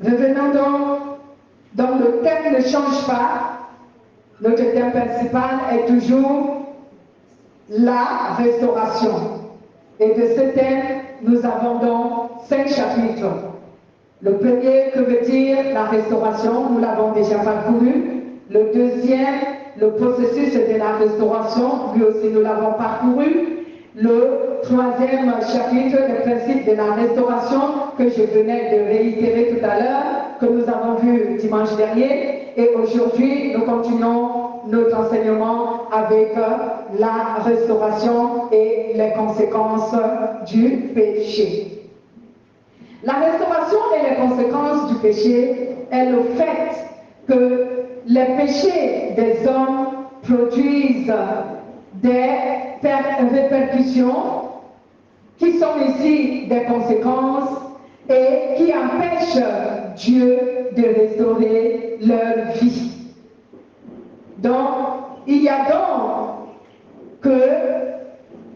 Revenons donc le thème ne change pas. Notre thème principal est toujours la restauration. Et de ce thème, nous avons donc 5 chapitres. Le premier, que veut dire la restauration, nous l'avons déjà parcouru. Le deuxième, le processus de la restauration, lui aussi nous l'avons parcouru. Le troisième chapitre, le principe de la restauration, que je venais de réitérer tout à l'heure, que nous avons vu dimanche dernier. Et aujourd'hui, nous continuons notre enseignement avec la restauration et les conséquences du péché. La restauration et les conséquences du péché est le fait que les péchés des hommes produisent des répercussions qui sont ici des conséquences et qui empêchent Dieu de restaurer leur vie. Donc, il y a donc que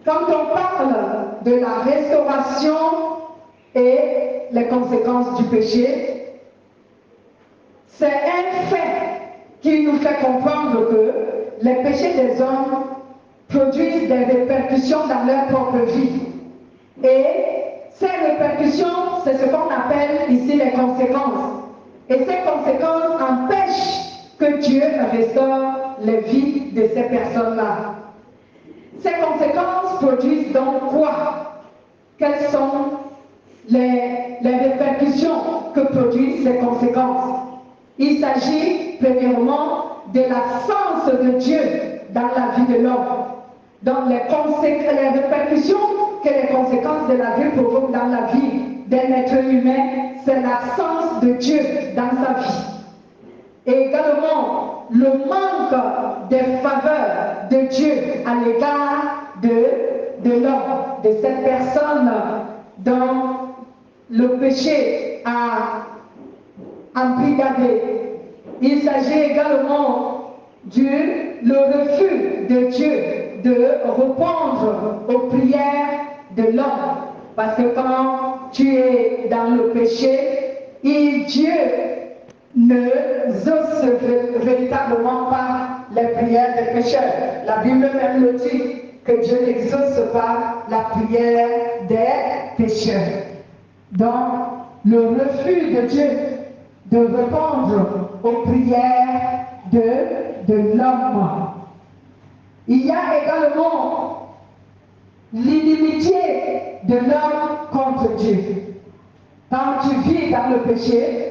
quand on parle de la restauration et les conséquences du péché, c'est un fait qui nous fait comprendre que les péchés des hommes produisent des répercussions dans leur propre vie. Et ces répercussions, c'est ce qu'on appelle ici les conséquences. Et ces conséquences empêchent que Dieu restaure les vies de ces personnes-là. Ces conséquences produisent donc quoi? Quelles sont les répercussions que produisent ces conséquences? Il s'agit premièrement de l'absence de Dieu dans la vie de l'homme. Donc les répercussions que les conséquences de la vie provoquent dans la vie d'un être humain, c'est l'absence de Dieu dans sa vie. Et également le manque des faveurs de Dieu à l'égard de l'homme, de cette personne dont le péché a embrigadé. Il s'agit également le refus de Dieu de répondre aux prières de l'homme. Parce que quand tu es dans le péché, Dieu ne exauce véritablement pas les prières des pécheurs. La Bible même le dit, que Dieu n'exauce pas la prière des pécheurs. Donc, le refus de Dieu de répondre aux prières de l'homme. Il y a également l'inimitié de l'homme contre Dieu. Quand tu vis dans le péché,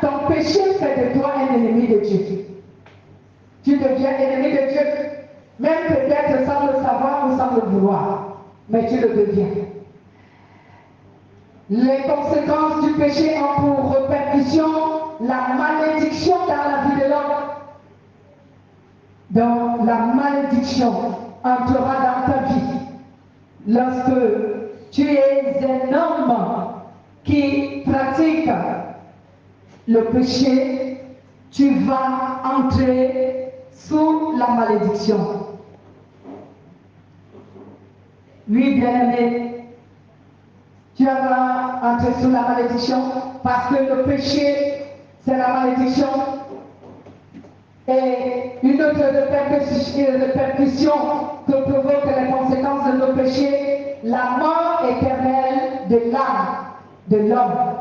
ton péché fait de toi un ennemi de Dieu. Tu deviens ennemi de Dieu, même peut-être sans le savoir ou sans le vouloir, mais tu le deviens. Les conséquences du péché ont pour répercussion la malédiction dans la vie de l'homme. Donc la malédiction entrera dans ta vie lorsque tu es un homme qui pratique le péché, tu vas entrer sous la malédiction. Oui, bien-aimé, tu vas entrer sous la malédiction parce que le péché, c'est la malédiction. Et une autre répercussion que provoquent les conséquences de nos péchés, la mort éternelle de l'âme de l'homme.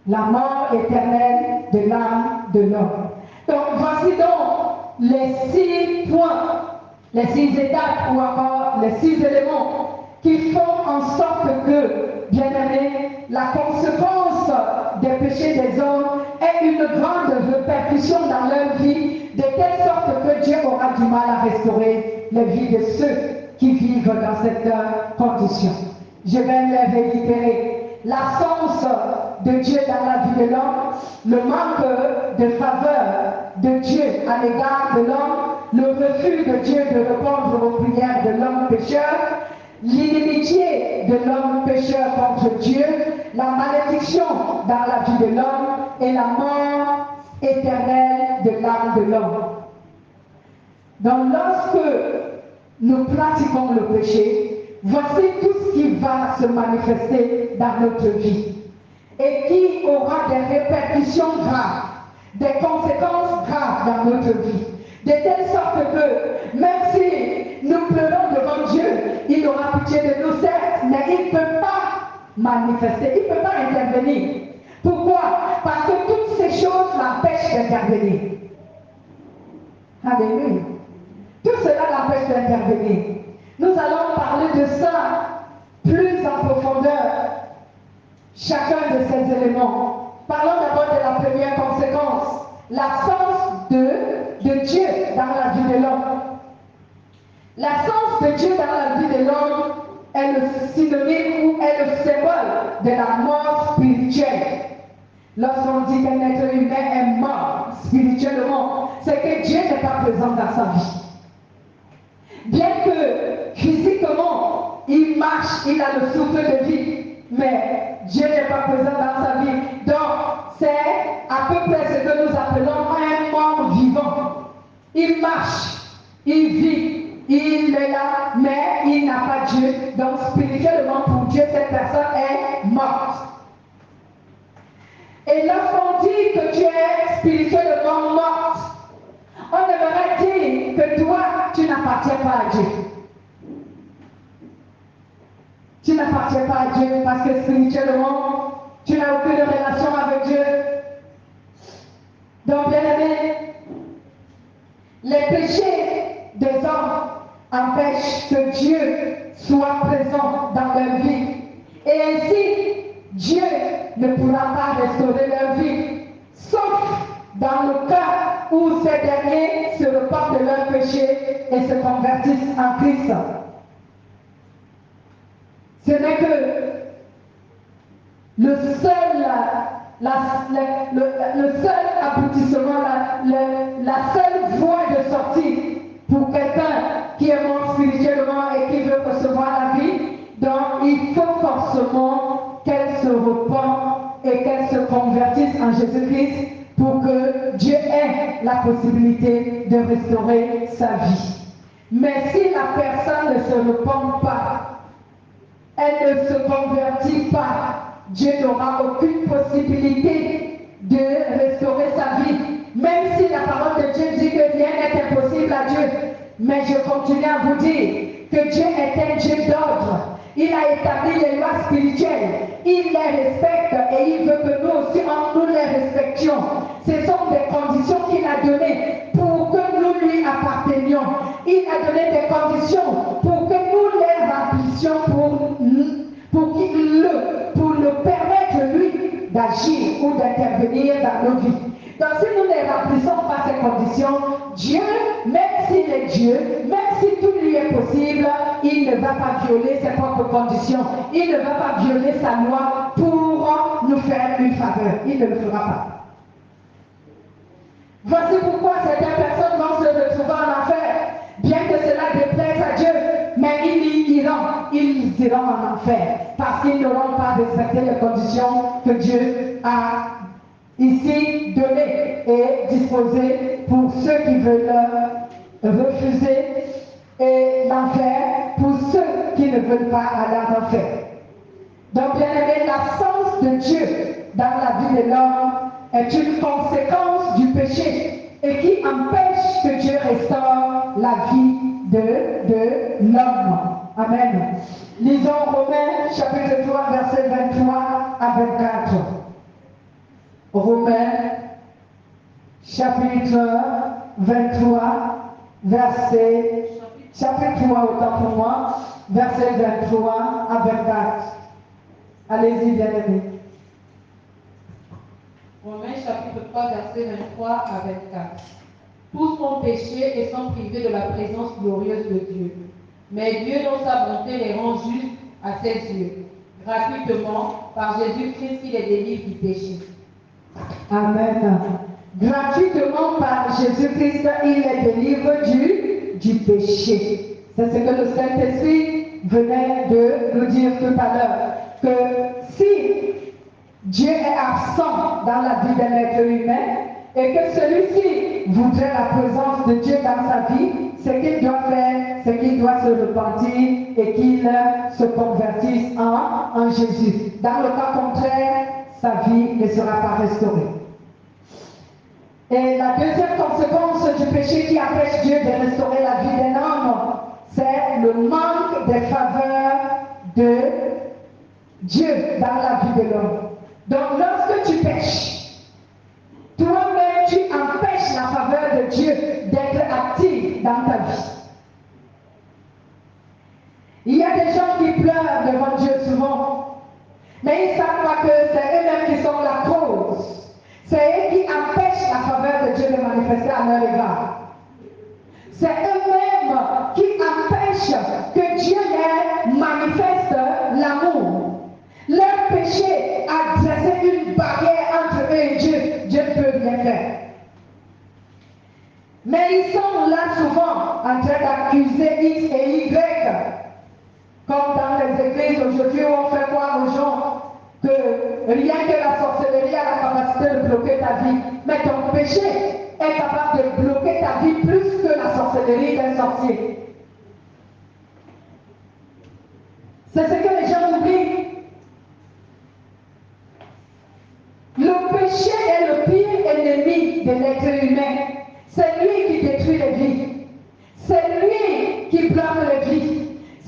La mort éternelle de l'âme de l'homme. Donc voici donc les 6 points, les 6 étapes ou encore les 6 éléments qui font en sorte que, bien aimé, la conséquence des péchés des hommes est une grande répercussion dans leur vie, de telle sorte que Dieu aura du mal à restaurer les vies de ceux qui vivent dans cette condition. Je vais les réitérer. L'absence de Dieu dans la vie de l'homme, le manque de faveur de Dieu à l'égard de l'homme, le refus de Dieu de répondre aux prières de l'homme pécheur, l'inimitié de l'homme pécheur contre Dieu, la malédiction dans la vie de l'homme et la mort éternelle de l'âme de l'homme. Donc lorsque nous pratiquons le péché, voici tout ce qui va se manifester dans notre vie. et qui aura des répercussions graves, des conséquences graves dans notre vie. De telle sorte que même si nous pleurons devant Dieu, il aura pitié de nous, certes, mais il ne peut pas manifester, il ne peut pas intervenir. Pourquoi? Parce que toutes ces choses l'empêchent d'intervenir. Alléluia. Tout cela l'empêche d'intervenir. Nous allons parler de ça plus en profondeur, chacun de ces éléments. Parlons d'abord de la première conséquence, l'absence de Dieu dans la vie de l'homme. L'absence de Dieu dans la vie de l'homme est le synonyme ou est le symbole de la mort spirituelle. Lorsqu'on dit qu'un être humain est mort spirituellement, c'est que Dieu n'est pas présent dans sa vie. Bien que physiquement, il marche, il a le souffle de vie, mais Dieu n'est pas présent dans sa vie. Donc, c'est à peu près ce que nous appelons un mort vivant. Il marche, il vit, il est là, mais il n'a pas Dieu. Donc, spirituellement, pour Dieu, cette personne est morte. Et lorsqu'on dit que tu es spirituellement morte, on devrait dire que toi, tu n'appartiens pas à Dieu. Tu n'appartiens pas à Dieu parce que spirituellement, tu n'as aucune relation avec Dieu. Donc, bien aimé, les péchés des hommes empêchent que Dieu soit présent dans leur vie. Et ainsi, Dieu ne pourra pas restaurer leur vie, sauf dans le cas où ces derniers se repentent de leurs péchés et se convertissent en Christ. Ce n'est que le seul aboutissement, la seule voie de sortie pour quelqu'un qui est mort spirituellement et qui veut recevoir la vie. Donc il faut forcément qu'elle se repente et qu'elle se convertisse en Jésus-Christ pour que Dieu ait la possibilité de restaurer sa vie. Mais si la personne ne se repent pas, elle ne se convertit pas, Dieu n'aura aucune possibilité de restaurer sa vie. Même si la parole de Dieu dit que rien n'est impossible à Dieu. Mais je continue à vous dire que Dieu est un Dieu d'ordre. Il a établi les lois spirituelles. Il les respecte et il veut que nous aussi, nous les respections. Ce sont des conditions qu'il a données pour que nous lui appartenions. Il a donné des conditions pour que nous les remplissions pour le permettre lui d'agir ou d'intervenir dans nos vies. Donc si nous ne remplissons pas ces conditions, Dieu, même s'il est Dieu, même si tout lui est possible, il ne va pas violer ses propres conditions. Il ne va pas violer sa loi pour nous faire une faveur. Il ne le fera pas. Voici pourquoi certaines personnes vont se retrouver en enfer, bien que cela déplaise à Dieu, mais ils iront en enfer, parce qu'ils n'auront pas respecté les conditions que Dieu a ici données et disposées pour ceux qui veulent refuser l'enfer, pour ceux qui ne veulent pas aller en enfer. Donc, bien aimé, l'absence de Dieu dans la vie de l'homme est une conséquence du péché et qui empêche que Dieu restaure la vie de l'homme. Amen. Lisons Romains chapitre 3, verset 23 à 24. Romains chapitre 23, chapitre 3 autant pour moi, verset 23 à 24. Allez-y, bien-aimés. Romains chapitre 3, verset 23 à 24. Tous ont péché et sont privés de la présence glorieuse de Dieu. Mais Dieu, dans sa bonté, les rend justes à ses yeux, gratuitement, par Jésus-Christ qui les délivre du péché. Amen. Gratuitement par Jésus-Christ, il les délivre du péché. C'est ce que le Saint-Esprit venait de nous dire tout à l'heure. Que si Dieu est absent dans la vie d'un être humain et que celui-ci voudrait la présence de Dieu dans sa vie, ce qu'il doit faire, c'est qu'il doit se repentir et qu'il se convertisse en Jésus. Dans le cas contraire, sa vie ne sera pas restaurée. Et la deuxième conséquence du péché qui empêche Dieu de restaurer la vie d'un homme, c'est le manque des faveurs de Dieu dans la vie de l'homme. Donc lorsque tu pêches, toi-même tu empêches la faveur de Dieu d'être active dans ta vie. Il y a des gens qui pleurent devant Dieu souvent, mais ils ne savent pas que c'est eux-mêmes qui sont la cause. C'est eux qui empêchent la faveur de Dieu de manifester à leur égard. C'est eux-mêmes qui empêchent que Dieu leur manifeste l'amour. Leur péché a dressé une barrière entre eux et Dieu. Dieu ne peut rien faire. Mais ils sont là souvent en train d'accuser X et Y. Comme dans les églises aujourd'hui où on fait croire aux gens que rien que la sorcellerie a la capacité de bloquer ta vie. Mais ton péché est capable de bloquer ta vie plus que la sorcellerie d'un sorcier. C'est ce que les gens oublient. Le péché est le pire ennemi de l'être humain. C'est lui qui détruit les vies. C'est lui qui bloque les vies.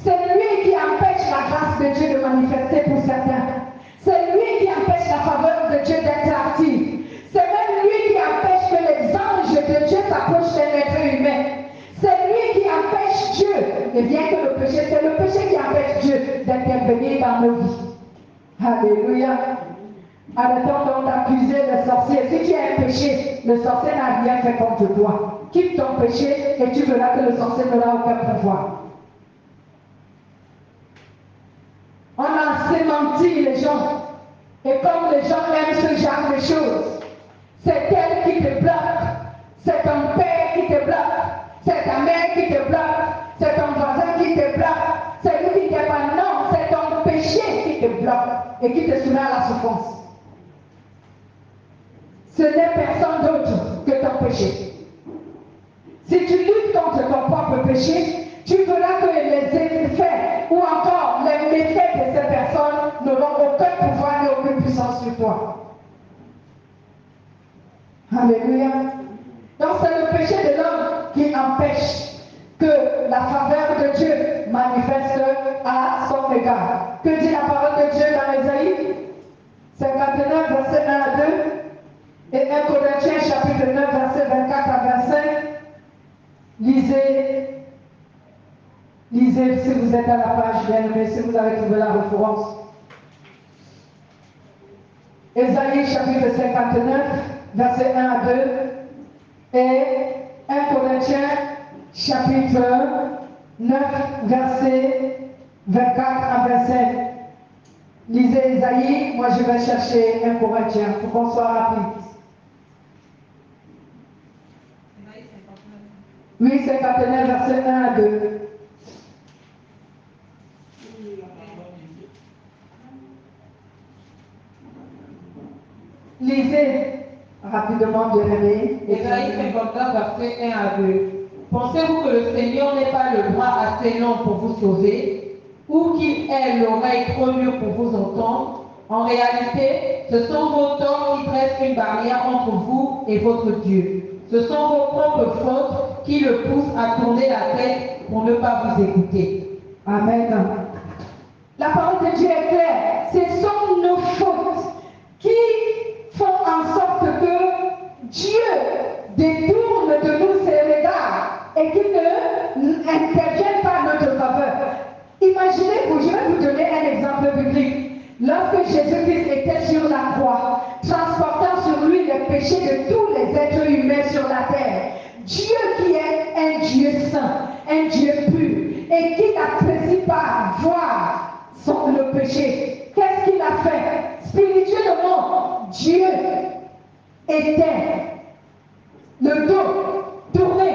C'est lui qui empêche la grâce de Dieu de manifester pour certains. C'est lui qui empêche la faveur de Dieu d'être active. C'est même lui qui empêche que les anges de Dieu s'approchent d'un être humain. C'est lui qui empêche Dieu. Et bien que le péché, c'est le péché qui empêche Dieu d'intervenir dans nos vies. Alléluia. Arrêtons donc d'accuser le sorcier. Si tu as un péché, le sorcier n'a rien fait contre toi. Quitte ton péché et tu verras que le sorcier n'aura aucun pouvoir. On a sémenti les gens. Et comme les gens aiment ce genre de choses, c'est elle qui te bloque. C'est ton père qui te bloque. C'est ta mère qui te bloque. C'est ton voisin qui te bloque. C'est lui qui te bloque. Non, c'est ton péché qui te bloque et qui te soumets à la souffrance. Ce n'est personne d'autre que ton péché. Si tu luttes contre ton propre péché, tu verras que les effets ou encore les méfaits de ces personnes n'auront aucun pouvoir ni aucune puissance sur toi. Alléluia. Donc c'est le péché de l'homme qui empêche que la faveur de Dieu manifeste à son égard. Que dit la parole de Dieu dans Ésaïe 59, verset 1 à 2 et 1 Corinthiens chapitre 9, verset 24 à 25. Lisez si vous êtes à la page bien-aimée, si vous avez trouvé la référence. Ésaïe chapitre 59, verset 1 à 2 et 1 Corinthiens chapitre 9, verset 24 à 25. Lisez Ésaïe, moi je vais chercher 1 Corinthiens pour qu'on soit rapide. Oui, 59, verset 1 à 2. Lisez rapidement de Jérémie. Ésaïe 59, verset 1 à 2. Pensez-vous que le Seigneur n'ait pas le bras assez long pour vous sauver, ou qu'il ait l'oreille trop dure pour vous entendre? En réalité, ce sont vos torts qui dressent une barrière entre vous et votre Dieu. Ce sont vos propres fautes qui le poussent à tourner la tête pour ne pas vous écouter. Amen. La parole de Dieu est claire. Ce sont nos fautes qui font en sorte que Dieu détourne de nous ses regards et qu'il n'intervienne pas à notre faveur. Imaginez-vous, je vais vous donner un exemple biblique. Lorsque Jésus-Christ était sur la croix, transportant sur lui les péchés de tous les êtres humains sur la terre, Dieu qui est un Dieu saint, un Dieu pur, et qui n'apprécie pas voir le péché, qu'est-ce qu'il a fait? Spirituellement, Dieu était le dos tourné,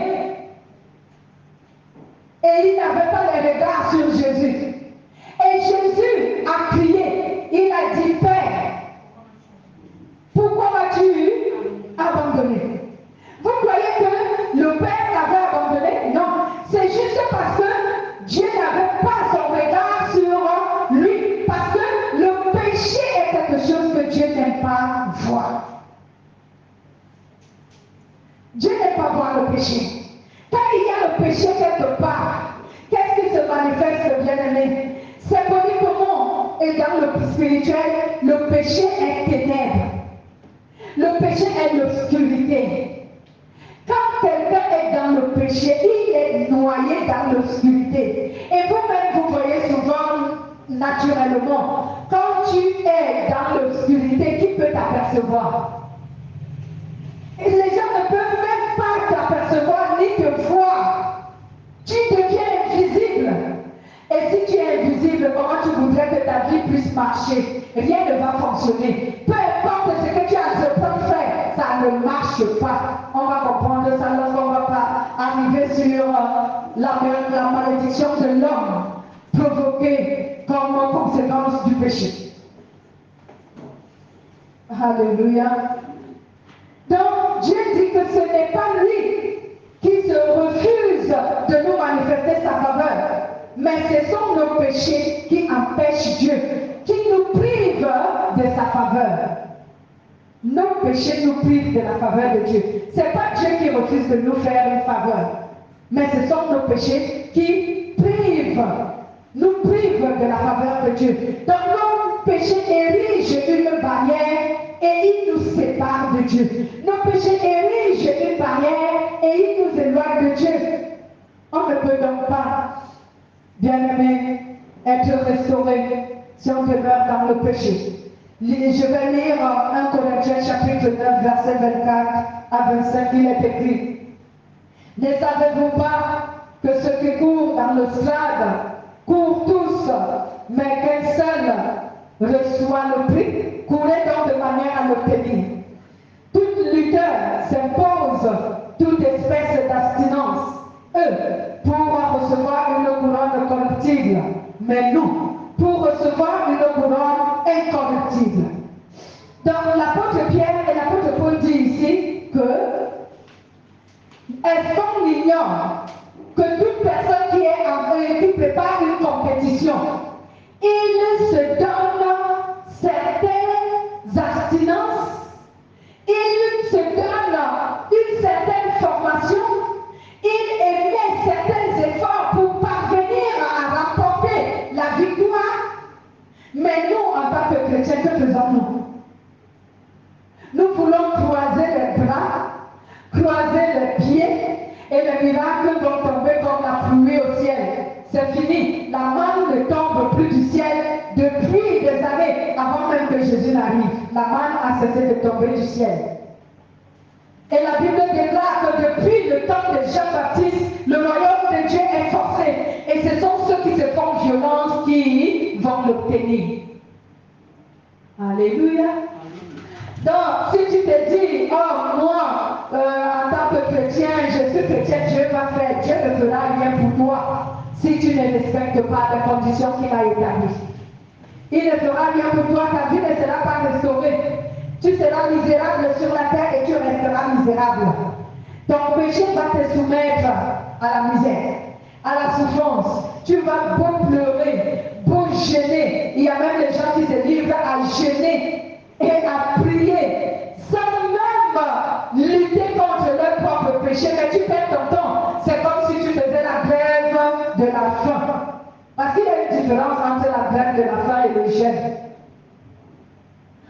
et il n'avait pas les regards sur Jésus. Et Jésus a crié, il a dit, Père, pourquoi m'as-tu abandonné? Vous croyez que le Père l'avait abandonné? Non, c'est juste parce que Dieu n'avait pas son regard sur lui, parce que le péché est quelque chose que Dieu n'aime le péché. Quand il y a le péché quelque part, qu'est-ce qui se manifeste, bien-aimé? C'est connu comment, et dans le spirituel, le péché est ténèbres. Le péché est l'obscurité. Quand quelqu'un est dans le péché, il est noyé dans l'obscurité. Et vous-même, vous voyez souvent, naturellement, quand tu es dans l'obscurité, qui peut t'apercevoir? Et les gens ne peuvent même pas t'apercevoir ni te voir. Tu deviens invisible. Et si tu es invisible, comment tu voudrais que ta vie puisse marcher? Rien ne va fonctionner. Peu importe ce que tu as entrepris faire, ça ne marche pas. On va comprendre ça lorsqu'on va arriver sur la malédiction de l'homme provoquée comme conséquence du péché. Alléluia. Donc Dieu dit que ce n'est pas lui qui se refuse de nous manifester sa faveur, mais ce sont nos péchés qui empêchent Dieu, qui nous privent de sa faveur. Nos péchés nous privent de la faveur de Dieu. Ce n'est pas Dieu qui refuse de nous faire une faveur, mais ce sont nos péchés qui nous privent de la faveur de Dieu. Donc nos péchés érigent une barrière et ils nous séparent de Dieu. Nos péchés érigent une barrière et ils nous éloignent de Dieu. On ne peut donc pas, bien-aimé, être restauré si on demeure dans le péché. Je vais lire 1 Corinthiens chapitre 9, verset 24 à 25, il est écrit. Ne savez-vous pas que ceux qui courent dans le stade courent tous, mais qu'un seul reçoit le prix? Courez donc de manière à l'obtenir. Tout lutteur s'impose toute espèce d'abstinence. Eux, pour recevoir une couronne corruptible, mais nous, pour recevoir une couronne incorruptible. Donc l'apôtre Pierre et l'apôtre Paul disent ici que est-ce qu'on ignore que toute personne qui prépare une compétition, il se donne certaines abstinences, il se donne une certaine formation, il émet certains efforts pour parvenir à remporter la victoire. Mais nous, en tant que chrétiens, que faisons-nous? Nous voulons croiser les bras, croiser les pieds, et les miracles vont tomber comme la pluie au ciel. C'est fini. La manne ne tombe plus du ciel depuis des années, avant même que Jésus n'arrive. La manne a cessé de tomber du ciel. Et la Bible déclare que depuis le temps de Jean-Baptiste, le royaume de Dieu est forcé. Et ce sont ceux qui se font violence qui vont l'obtenir. Alléluia. Donc, si tu te dis, oh, moi, en tant que chrétien, je suis chrétien, Dieu va faire, Dieu ne fera rien pour toi si tu ne respectes pas les conditions qu'il a établies. Il ne fera rien pour toi, ta vie ne sera pas restaurée. Tu seras misérable sur la terre et tu resteras misérable. Ton péché va te soumettre à la misère, à la souffrance. Tu vas beau pleurer, beau gêner. Il y a même des gens qui se livrent à gêner et à prier sans même lutter contre leur propre péché. Mais tu perds ton temps. C'est comme si tu faisais la grève de la faim. Parce qu'il y a une différence entre la grève de la faim et le jeûne.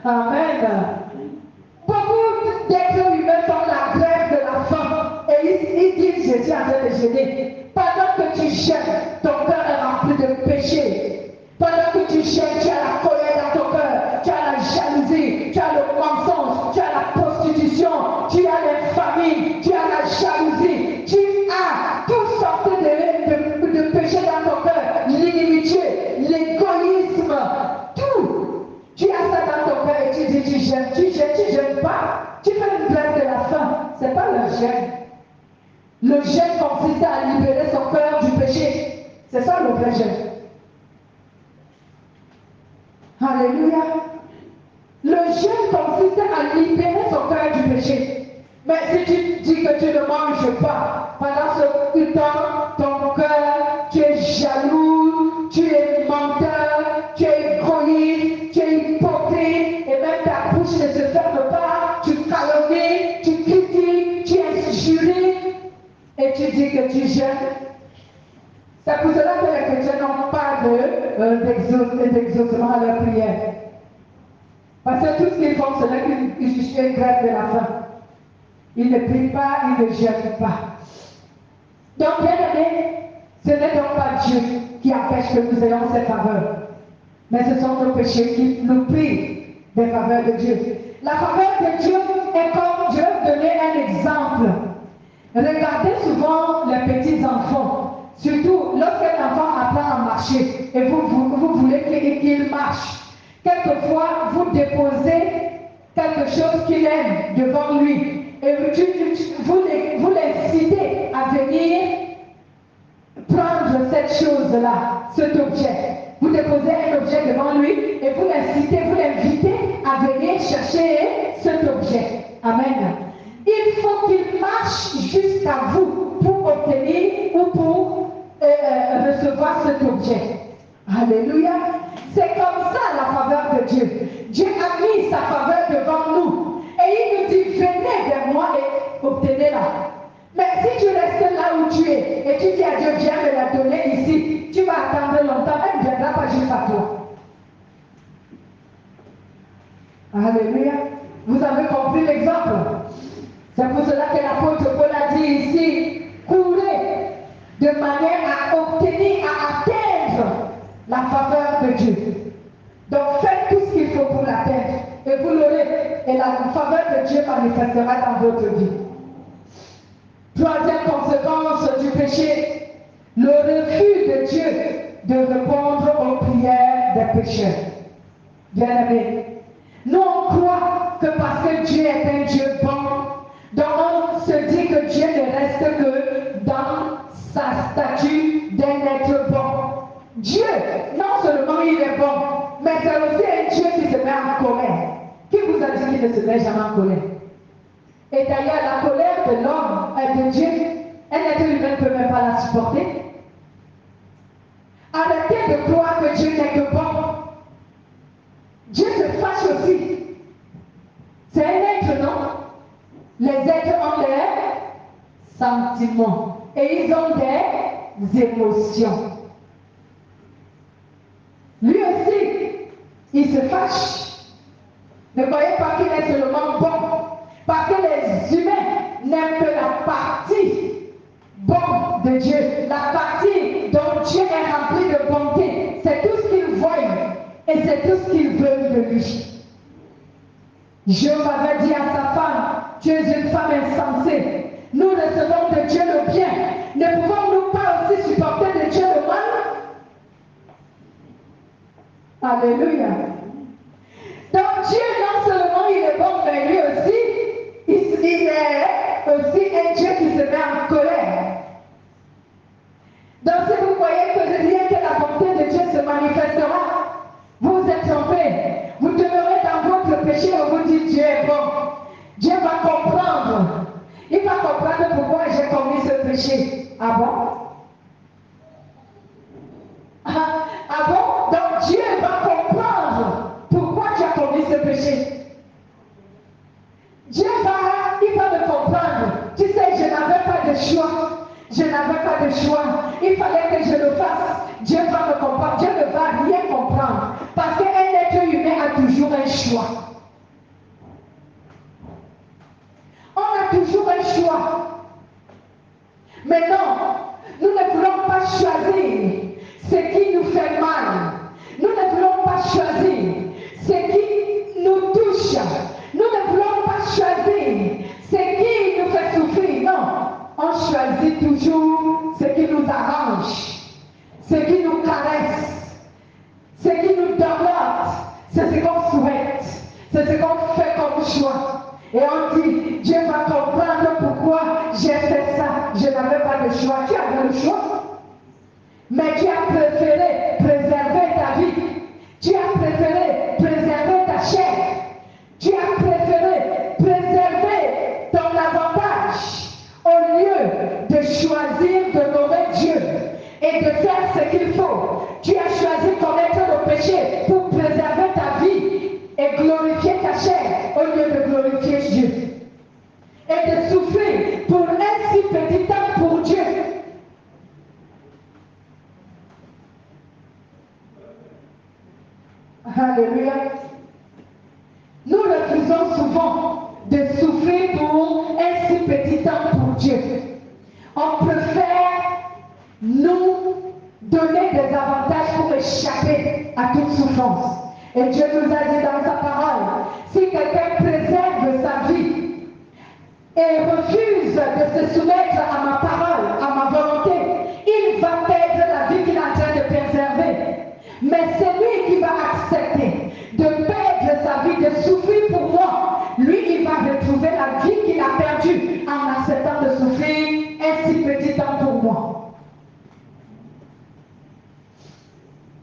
Amen. Beaucoup d'êtres humains font la grève de la faim et ils disent je suis en train de jeûner. Pendant que tu jeûnes, ton cœur est rempli de péché. Pendant que tu jeûnes, tu as la colère dans ton cœur, tu as la jalousie, tu as le mensonge, tu as la prostitution, tu as l'infamie, tu as la jalousie, tu as toutes sortes de péchés dans ton cœur, l'inimitié, l'égoïsme, tout. Tu as ça dans ton cœur et tu dis tu jeûnes pas. Tu fais une grève de la faim. Ce n'est pas le jeûne. Le jeûne consiste à libérer son cœur du péché. C'est ça le vrai jeûne. Alléluia. Le jeûne consiste à libérer son cœur du péché. Mais si tu dis que tu ne manges pas, pendant ce temps, ton cœur, tu es jaloux, tu es menteur, tu es égoïste, tu es hypocrite, et même ta bouche ne se ferme pas, tu calomnies, tu critiques, tu injures, du jeûne. C'est pour cela que les chrétiens n'ont pas d'exaucement à leur prière. Parce que tout ce qu'ils font, c'est qu'ils justifient une grève de la faim. Ils ne prient pas, ils ne jeûnent pas. Donc, bien aimé, ce n'est donc pas Dieu qui empêche que nous ayons ces faveurs. Mais ce sont nos péchés qui nous privent des faveurs de Dieu. La faveur de Dieu est comme, je vais vous donner un exemple. Regardez souvent les petits enfants, surtout lorsqu'un enfant apprend à marcher et vous voulez qu'il marche. Quelquefois, vous déposez quelque chose qu'il aime devant lui et vous l'incitez à venir prendre cette chose-là, cet objet. Vous déposez un objet devant lui et vous l'incitez, vous l'invitez à venir chercher cet objet. Amen. Il faut qu'il marche jusqu'à vous pour obtenir ou pour recevoir cet objet. Alléluia. C'est comme ça la faveur de Dieu. Dieu a mis sa faveur devant nous. Et il nous dit, venez vers moi et obtenez-la. Mais si tu restes là où tu es et tu dis à Dieu, viens me la donner ici, tu vas attendre longtemps, elle ne viendra pas juste à toi. Alléluia. Vous avez compris l'exemple? C'est pour cela que l'apôtre Paul a dit ici, courez de manière à obtenir, à atteindre la faveur de Dieu. Donc faites tout ce qu'il faut pour l'atteindre et vous l'aurez. Et la faveur de Dieu manifestera dans votre vie. Troisième conséquence du péché, le refus de Dieu de répondre aux prières des pécheurs. Bien-aimés, nous on croit que parce que Dieu est un Dieu bon, donc on se dit que Dieu ne reste que dans sa statue d'un être bon. Dieu, non seulement il est bon, mais c'est aussi un Dieu qui se met en colère. Qui vous a dit qu'il ne se met jamais en colère? Et d'ailleurs, la colère de l'homme et de Dieu, un être humain ne peut même pas la supporter. Arrêtez de croire que Dieu n'est que bon. Dieu se fâche aussi. C'est un être, non? Les êtres ont des sentiments et ils ont des émotions. Lui aussi, il se fâche. Ne croyez pas qu'il est seulement bon. Parce que les humains n'aiment que la partie bonne de Dieu, la partie dont Dieu est rempli de bonté. C'est tout ce qu'ils voient et c'est tout ce qu'ils veulent de lui. Job avait dit à sa femme, tu es une femme insensée. Nous recevons de Dieu le bien. Ne pouvons-nous pas aussi supporter de Dieu le mal? Alléluia. Donc Dieu, non seulement il est bon, mais lui aussi, il est aussi un Dieu qui se met en colère. Donc si vous voyez que rien que la bonté de Dieu se manifestera, vous êtes trompés. Vous demeurez dans votre péché et vous dites Dieu est bon. Dieu va comprendre. Il va comprendre pourquoi j'ai commis ce péché. Ah bon? Ah bon? Donc Dieu va comprendre pourquoi tu as commis ce péché. Dieu il va me comprendre. Tu sais, je n'avais pas de choix. Je n'avais pas de choix. Il fallait que je le fasse. Dieu va me comprendre. Dieu ne va rien comprendre. Parce qu'un être humain a toujours un choix. On a toujours un choix. Mais non, nous ne voulons pas choisir ce qui nous fait mal. Nous ne voulons pas choisir ce qui nous touche. Nous ne voulons pas choisir ce qui nous fait souffrir. Non, on choisit toujours ce qui nous arrange, ce qui nous caresse, ce qui nous dorlote. C'est ce qu'on souhaite. C'est ce qu'on fait comme choix. Et on dit, Dieu va comprendre pourquoi j'ai fait ça. Je n'avais pas de choix. Tu avais le choix. Mais tu as préféré préserver ta vie. Tu as préféré préserver ta chair. Tu as préféré préserver ton avantage au lieu de choisir d'honorer Dieu et de faire ce qu'il faut. Tu as choisi de commettre le péché pour préserver ta vie et glorifier ta chair au lieu de glorifier Dieu. Et de souffrir pour un si petit temps pour Dieu. Alléluia. Nous refusons souvent de souffrir pour un si petit temps pour Dieu. On préfère nous donner des avantages pour échapper à toute souffrance. Et Dieu nous a dit dans sa parole, si quelqu'un préserve sa vie et refuse de se soumettre à ma parole, à ma volonté, il va perdre la vie qu'il est en train de préserver. Mais celui qui va accepter de perdre sa vie, de souffrir pour moi, lui, il va retrouver la vie qu'il a perdue en acceptant de souffrir un si petit temps pour moi.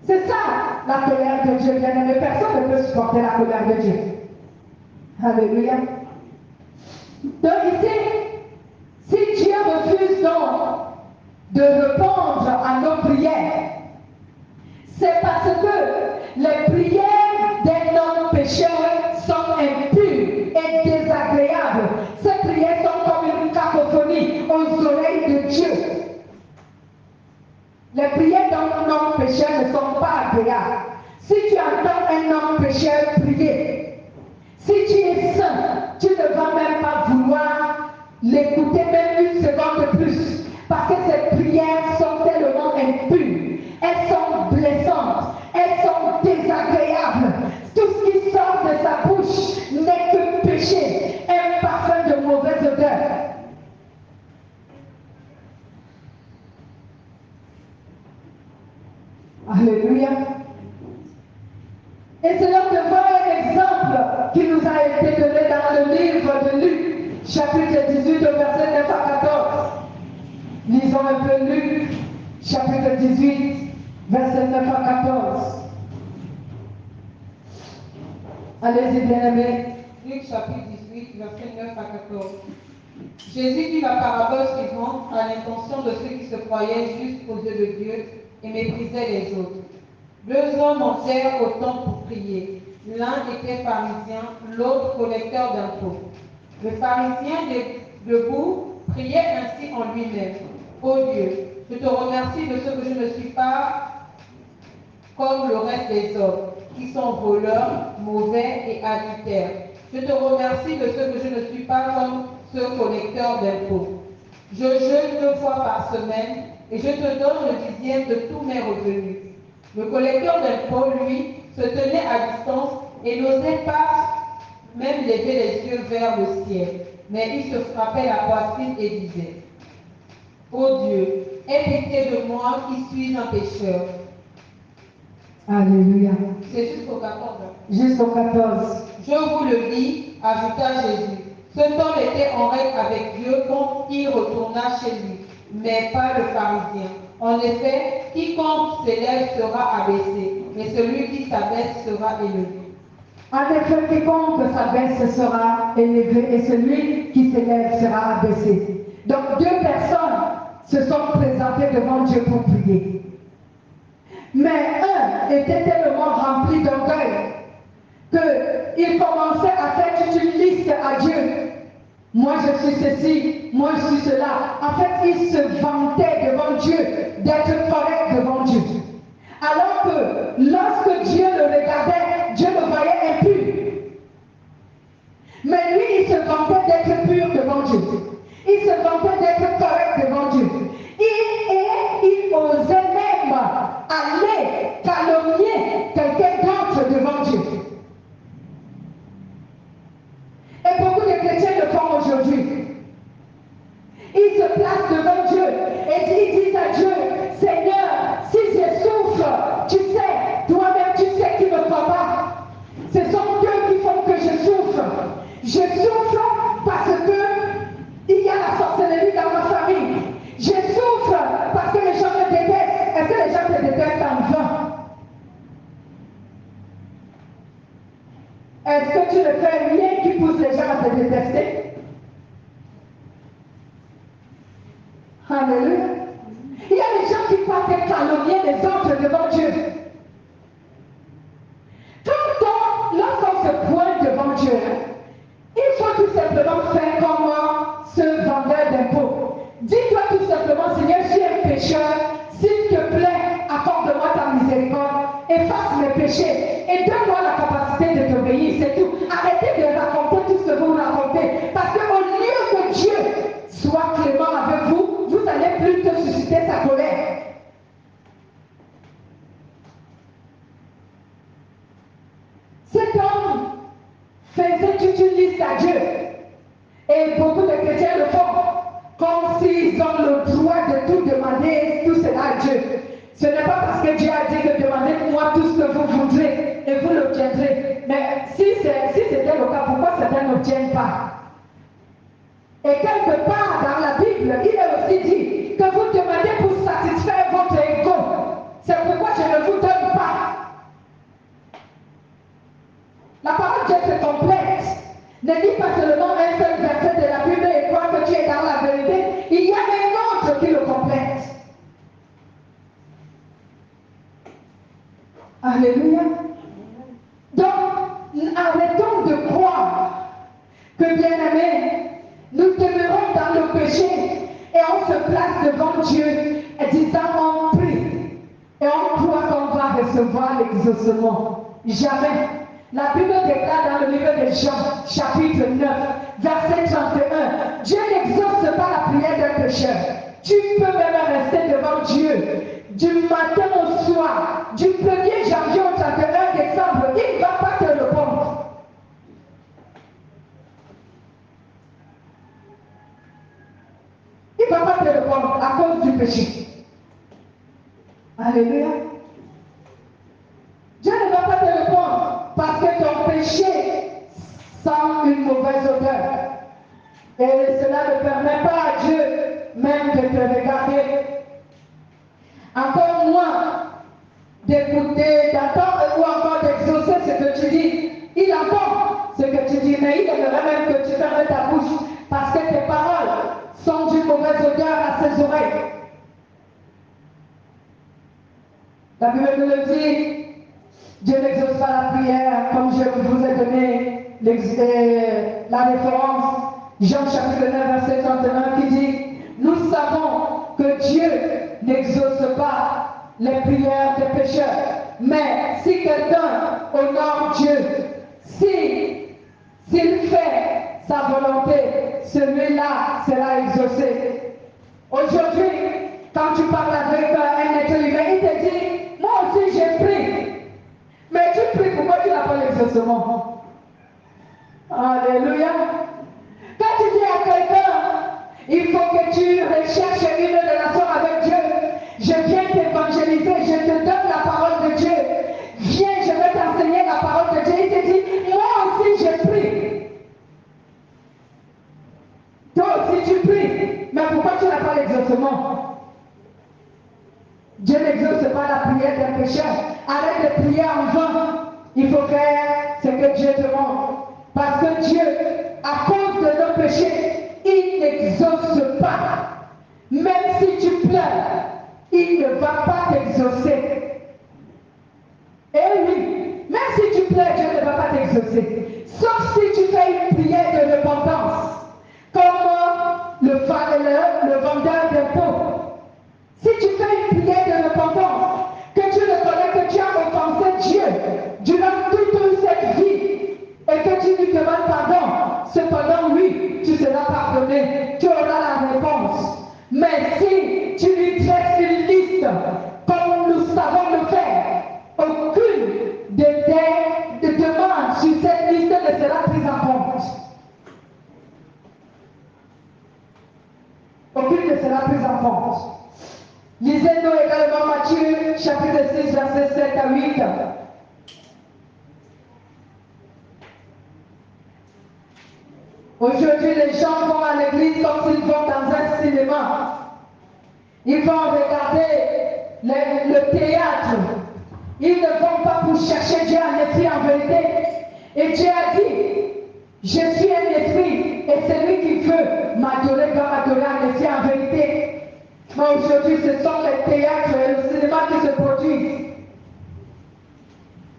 C'est ça, la colère de Dieu, bien-aimé. Personne ne peut supporter la colère de Dieu. Alléluia. Donc ici, si Dieu refuse donc de répondre à nos prières, c'est parce que les prières d'un homme pécheur sont impures et désagréables. Ces prières sont comme une cacophonie aux oreilles de Dieu. Les prières d'un homme pécheur ne sont pas agréables. Si tu entends un homme pécheur prier, si tu es saint, tu ne vas même pas vouloir l'écouter même une seconde de plus. Parce que ces prières sont tellement impures. Elles sont blessantes. Elles sont désagréables. Tout ce qui sort de sa bouche n'est que péché. Un parfum de mauvaise odeur. Alléluia. Et c'est donc de voir un exemple qui nous a été donné dans le livre de Luc, chapitre 18, verset 9 à 14. Lisons un peu Luc, chapitre 18, verset 9 à 14. Allez-y, bien-aimés. Luc chapitre 18, verset 9 à 14. Jésus dit la parabole suivante à l'intention de ceux qui se croyaient justes aux yeux de Dieu et méprisaient les autres. Deux hommes montèrent au temple pour prier. L'un était pharisien, l'autre collecteur d'impôts. Le pharisien debout priait ainsi en lui-même. Ô Dieu, je te remercie de ce que je ne suis pas comme le reste des hommes, qui sont voleurs, mauvais et adultères. Je te remercie de ce que je ne suis pas comme ce collecteur d'impôts. Je jeûne 2 fois par semaine et je te donne le 10e de tous mes revenus. Le collecteur d'impôts, lui, se tenait à distance et n'osait pas même lever les yeux vers le ciel. Mais il se frappait la poitrine et disait, ô Dieu, aie pitié de moi qui suis un pécheur. Alléluia. C'est jusqu'au 14. Jusqu'au 14. Je vous le dis, ajouta Jésus. Cet homme était en règle avec Dieu quand il retourna chez lui, mais pas le pharisien. En effet, quiconque s'élève sera abaissé, mais celui qui s'abaisse sera élevé. En effet, quiconque s'abaisse sera élevé et celui qui s'élève sera abaissé. Donc 2 personnes se sont présentées devant Dieu pour prier. Mais un était tellement rempli d'orgueil qu'il commençait à faire toute une liste à Dieu. Moi je suis ceci, moi je suis cela. En fait, il se vantait devant Dieu d'être correct devant Dieu. Alors que lorsque Dieu le regardait, Dieu le voyait impur. Mais lui, il se vantait d'être pur devant Dieu. Il se vantait d'être correct devant Dieu. Il osait même aller calomnier quelqu'un d'autre devant Dieu. Et beaucoup de chrétiens le font aujourd'hui. Ils se placent devant Dieu et ils disent à Dieu, Seigneur, si je souffre, tu sais, toi-même tu sais qu'il ne croit pas. Ce sont eux qui font que je souffre. Je souffre parce que il y a la sorcellerie dans ma famille. Je souffre parce que les gens me détestent. Est-ce que les gens te détestent en vain? Est-ce que tu ne fais rien qui pousse les gens à te détester? Alléluia. Il y a des gens qui partent calomnier les autres devant Dieu. Lorsqu'on se pointe devant Dieu, il faut tout simplement faire comme ce vendeur d'impôts. Dis-toi tout simplement, Seigneur, je suis un pécheur, s'il te plaît, accorde-moi ta miséricorde, efface mes péchés et donne toute une liste à Dieu. Et beaucoup de chrétiens le font, comme s'ils ont le droit de tout demander, tout cela à Dieu. Ce n'est pas parce que Dieu a dit que demandez-moi tout ce que vous voudrez et vous l'obtiendrez. Mais si c'était le cas, pourquoi certains n'obtiennent pas? Et quelque part dans la Bible, il est aussi dit que vous demandez pour satisfaire votre ego. C'est pourquoi je ne vous donne pas. La parole de Dieu est complexe. Ne lis pas seulement un seul verset de la Bible et crois que tu es dans la vérité. Il y a un autre qui le complète. Alléluia. Donc, arrêtons de croire que, bien-aimés, nous demeurons dans le péché et on se place devant Dieu et disant on prie et on croit qu'on va recevoir l'exaucement. Jamais. La Bible déclare dans le livre de Jean, chapitre 9, verset 31, Dieu n'exauce pas la prière d'un pécheur. Tu peux même rester devant Dieu du matin au soir, du 1er janvier au 31 décembre, il ne va pas te répondre. Il ne va pas te répondre à cause du péché. Alléluia. Dieu ne va pas te répondre parce que ton péché sent une mauvaise odeur. Et cela ne permet pas à Dieu même de te regarder. Encore moins d'écouter, d'entendre ou encore d'exaucer ce que tu dis. Il entend ce que tu dis, mais il aimerait même que tu fermes ta bouche parce que tes paroles sont d'une mauvaise odeur à ses oreilles. La Bible nous le dit. Dieu n'exauce pas la prière, comme je vous ai donné la référence, Jean chapitre 9, verset 31, qui dit, nous savons que Dieu n'exauce pas les prières des pécheurs, mais si quelqu'un honore Dieu, s'il fait sa volonté, celui-là sera exaucé. Aujourd'hui, quand tu parles avec un être humain, il te dit, moi aussi j'ai pris. Mais tu pries, pourquoi tu n'as pas l'exaucement? Alléluia. Quand tu dis à quelqu'un, il faut que tu recherches une relation avec Dieu. Je viens t'évangéliser, je te donne la parole de Dieu. Viens, je vais t'enseigner la parole de Dieu. Il te dit, moi aussi j'ai pris. Toi aussi tu pries. Mais pourquoi tu n'as pas l'exaucement? Dieu n'exauce pas la prière d'un pécheur. Arrête de prier en vain. Il faut faire ce que Dieu demande. Parce que Dieu, à cause de nos péchés, il n'exauce pas. Même si tu pleures, il ne va pas t'exaucer. Eh oui, même si tu pleures, Dieu ne va pas t'exaucer. Sauf si tu fais une prière de repentance. Comme le vendeur d'impôts. Si tu fais une prière de repentance, que tu reconnais que tu as offensé Dieu durant toute cette vie et que tu lui demandes pardon, cependant oui, tu seras pardonné, tu auras la réponse. Mais si tu lui dresses une liste, comme nous savons le faire, aucune de demandes sur cette liste ne sera prise en compte. Aucune ne sera prise en compte. Lisez-nous également Matthieu, chapitre 6, versets 7 à 8. Aujourd'hui, les gens vont à l'église comme s'ils vont dans un cinéma. Ils vont regarder le théâtre. Ils ne vont pas pour chercher Dieu en esprit en vérité. Et Dieu a dit, je suis un esprit, et celui qui veut m'adorer va m'adorer en esprit en vérité. Mais aujourd'hui, ce sont les théâtres et le cinéma qui se produisent.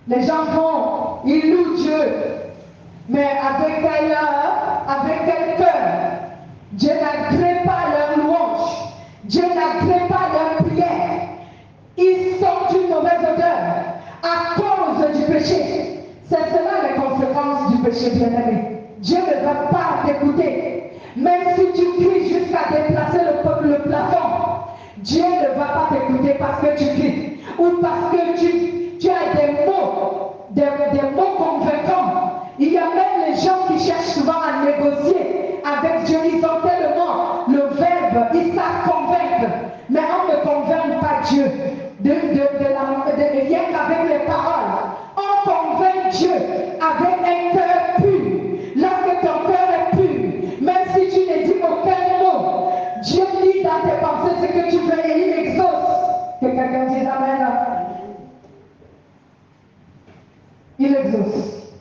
Les gens vont, ils louent Dieu, mais avec quel cœur? Dieu n'agrée pas leur louange, Dieu n'agrée pas leur prière. Ils sont d'une mauvaise odeur à cause du péché. C'est cela les conséquences du péché, bien-aimé. Dieu ne va pas t'écouter. Même si tu cries jusqu'à déplacer le plafond, Dieu ne va pas t'écouter parce que tu cries ou parce que tu as des mots convaincants. Il y a même les gens qui cherchent négocier avec Dieu. Ils ont tellement le verbe, ils savent convaincre. Mais on ne convainc pas Dieu de rien qu'avec les paroles. On convainc Dieu avec un cœur pur. Lorsque ton cœur est pur, même si tu ne dis aucun mot, Dieu lit dans tes pensées ce que tu veux et il exauce. Que quelqu'un dise Amen. Il exauce.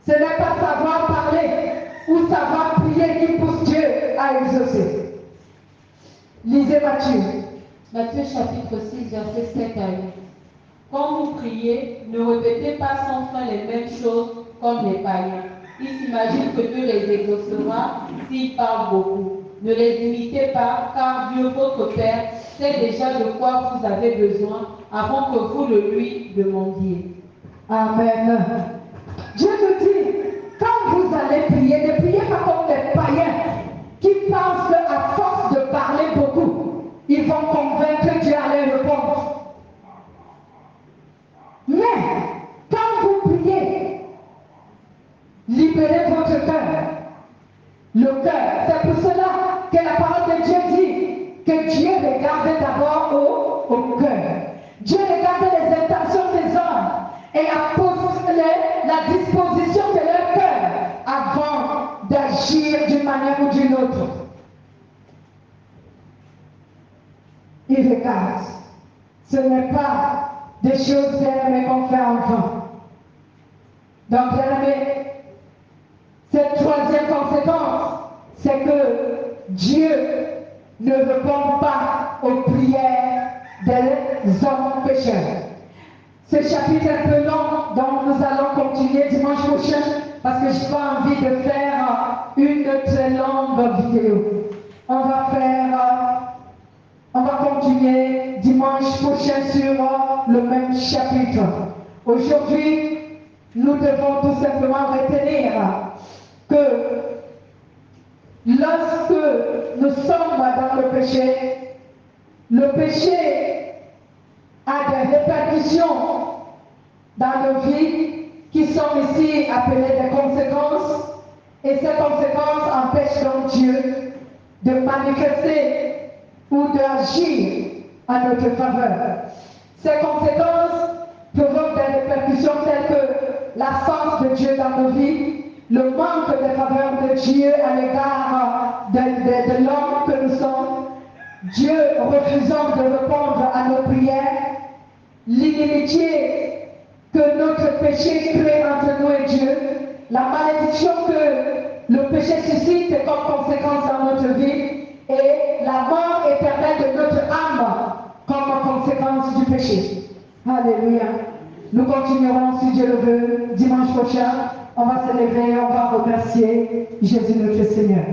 Ce n'est pas savoir parler ou savoir prier qui pousse Dieu à exaucer. Lisez Matthieu. Matthieu chapitre 6, verset 7 à 8. Quand vous priez, ne répétez pas sans fin les mêmes choses comme les païens. Ils s'imaginent que Dieu les exaucera s'ils parlent beaucoup. Ne les imitez pas, car Dieu, votre Père, sait déjà de quoi vous avez besoin avant que vous le lui demandiez. Amen. Dieu nous dit, quand vous allez prier, ne priez pas comme les païens qui pensent qu'à force de parler beaucoup, ils vont convaincre Dieu à leur répondre. Mais, quand vous priez, libérez votre cœur. Le cœur, c'est pour cela que la parole de Dieu dit que Dieu regarde d'abord au cœur. Dieu regarde les intentions des hommes et la disposition de leur cœur avant d'agir d'une manière ou d'une autre. Il regarde. Ce n'est pas des choses bien-aimées qu'on fait en vain. Donc, bien-aimés, cette troisième conséquence, c'est que Dieu ne répond pas aux prières des hommes pécheurs. Ce chapitre est un peu long, donc nous allons continuer dimanche prochain parce que je n'ai pas envie de faire une très longue vidéo. On va continuer dimanche prochain sur le même chapitre. Aujourd'hui, nous devons tout simplement retenir que lorsque nous sommes dans le péché a des répercussions dans nos vies qui sont ici appelées des conséquences, et ces conséquences empêchent donc Dieu de manifester ou d'agir à notre faveur. Ces conséquences provoquent des répercussions telles que l'absence de Dieu dans nos vies, le manque de faveur de Dieu à l'égard de l'homme que nous sommes, Dieu refusant de répondre à nos prières, l'inimitié que notre péché crée entre nous et Dieu, la malédiction que le péché suscite comme conséquence dans notre vie et la mort éternelle de notre âme comme conséquence du péché. Alléluia. Nous continuerons, si Dieu le veut, dimanche prochain. On va se lever, on va remercier Jésus notre Seigneur.